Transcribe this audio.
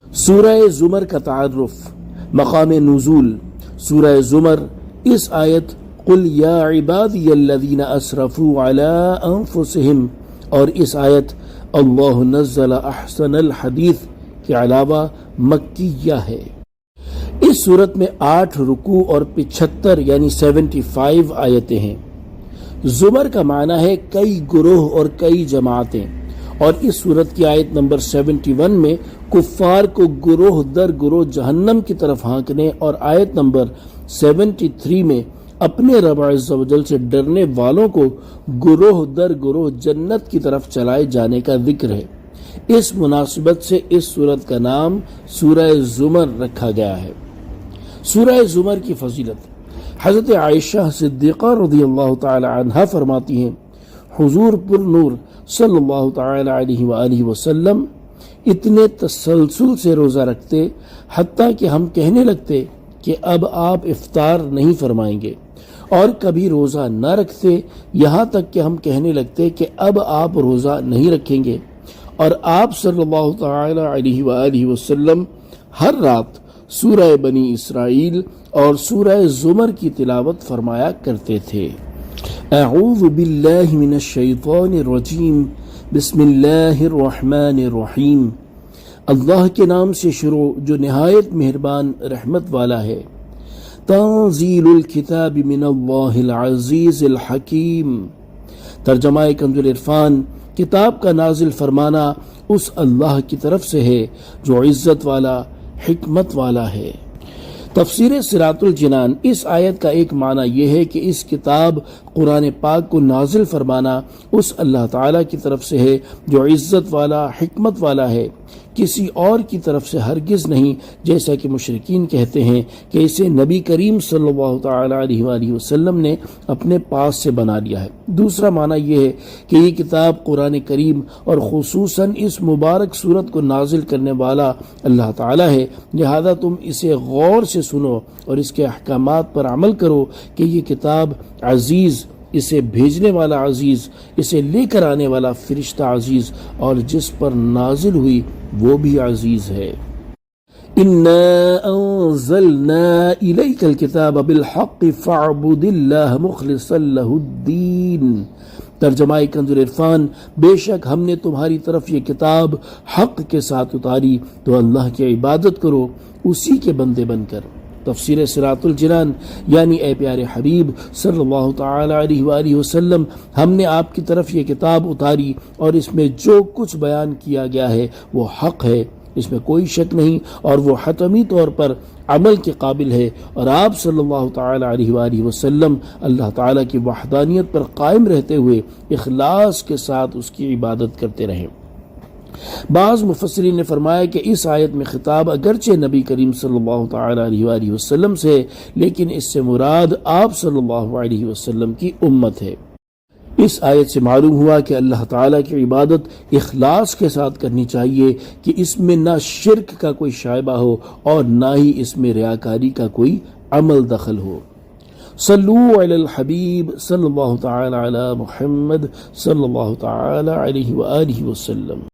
سورہ زمر کا تعارف، مقام نزول۔ سورہ زمر اس آیت قل یا عبادی الذین اسرفوا علی انفسہم اور اس آیت اللہ نزل احسن الحدیث کے علاوہ مکیہ ہے۔ اس صورت میں 8 رکوع اور 75 یعنی 75 آیتیں ہیں۔ زمر کا معنی ہے کئی گروہ اور کئی جماعتیں، اور اس صورت کی آیت نمبر 71 میں کفار کو گروہ در گروہ جہنم کی طرف ہانکنے، اور آیت نمبر 73 میں اپنے رب عز و جل سے ڈرنے والوں کو گروہ در گروہ جنت کی طرف چلائے جانے کا ذکر ہے۔ اس مناسبت سے اس صورت کا نام سورہ زمر رکھا گیا ہے۔ سورہ زمر کی فضیلت، حضرت عائشہ صدیقہ رضی اللہ تعالی عنہا فرماتی ہیں حضور پر نور صلی اللہ تعالی علیہ وآلہ وسلم اتنے تسلسل سے روزہ رکھتے حتیٰ کہ ہم کہنے لگتے کہ اب آپ افطار نہیں فرمائیں گے، اور کبھی روزہ نہ رکھتے یہاں تک کہ ہم کہنے لگتے کہ اب آپ روزہ نہیں رکھیں گے، اور آپ صلی اللہ تعالی علیہ وآلہ وسلم ہر رات سورہ بنی اسرائیل اور سورہ زمر کی تلاوت فرمایا کرتے تھے۔ اعوذ باللہ من الشیطان الرجیم، بسم اللہ الرحمن الرحیم۔ اللہ کے نام سے شروع جو نہایت مہربان رحمت والا ہے۔ تنزیل الکتاب من اللہ العزیز الحکیم۔ ترجمہ کنز العرفان، کتاب کا نازل فرمانا اس اللہ کی طرف سے ہے جو عزت والا حکمت والا ہے۔ تفسیر صراط الجنان، اس آیت کا ایک معنی یہ ہے کہ اس کتاب قرآن پاک کو نازل فرمانا اس اللہ تعالیٰ کی طرف سے ہے جو عزت والا حکمت والا ہے، کسی اور کی طرف سے ہرگز نہیں، جیسا کہ مشرکین کہتے ہیں کہ اسے نبی کریم صلی اللہ تعالی علیہ وآلہ وسلم نے اپنے پاس سے بنا لیا ہے۔ دوسرا معنی یہ ہے کہ یہ کتاب قرآن کریم اور خصوصاً اس مبارک سورت کو نازل کرنے والا اللہ تعالیٰ ہے، لہذا تم اسے غور سے سنو اور اس کے احکامات پر عمل کرو کہ یہ کتاب عزیز، اسے بھیجنے والا عزیز، اسے لے کر آنے والا فرشتہ عزیز، اور جس پر نازل ہوئی وہ بھی عزیز ہے۔ اِنَّا أَنزَلْنَا إِلَيْكَ الْكِتَابَ بِالْحَقِّ فَاعْبُدِ اللَّهَ مُخْلِصًا لَهُ الدِّينَ۔ ترجمہ کنز العرفان، بے شک ہم نے تمہاری طرف یہ کتاب حق کے ساتھ اتاری تو اللہ کی عبادت کرو اسی کے بندے بن کر۔ تفسیر صراط الجنان، یعنی اے پیارے حبیب صلی اللہ تعالی علیہ وآلہ وسلم، ہم نے آپ کی طرف یہ کتاب اتاری اور اس میں جو کچھ بیان کیا گیا ہے وہ حق ہے، اس میں کوئی شک نہیں، اور وہ حتمی طور پر عمل کے قابل ہے، اور آپ صلی اللہ تعالی علیہ وآلہ وسلم اللہ تعالیٰ کی وحدانیت پر قائم رہتے ہوئے اخلاص کے ساتھ اس کی عبادت کرتے رہیں۔ بعض مفسرین نے فرمایا کہ اس آیت میں خطاب اگرچہ نبی کریم صلی اللہ تعالی علیہ وآلہ وسلم سے، لیکن اس سے مراد آپ صلی اللہ علیہ وسلم کی امت ہے۔ اس آیت سے معلوم ہوا کہ اللہ تعالیٰ کی عبادت اخلاص کے ساتھ کرنی چاہیے کہ اس میں نہ شرک کا کوئی شائبہ ہو اور نہ ہی اس میں ریاکاری کا کوئی عمل دخل ہو۔ صلو علی الحبیب صلی اللہ تعالی علی محمد صلی اللہ تعالی علیہ وآلہ وسلم۔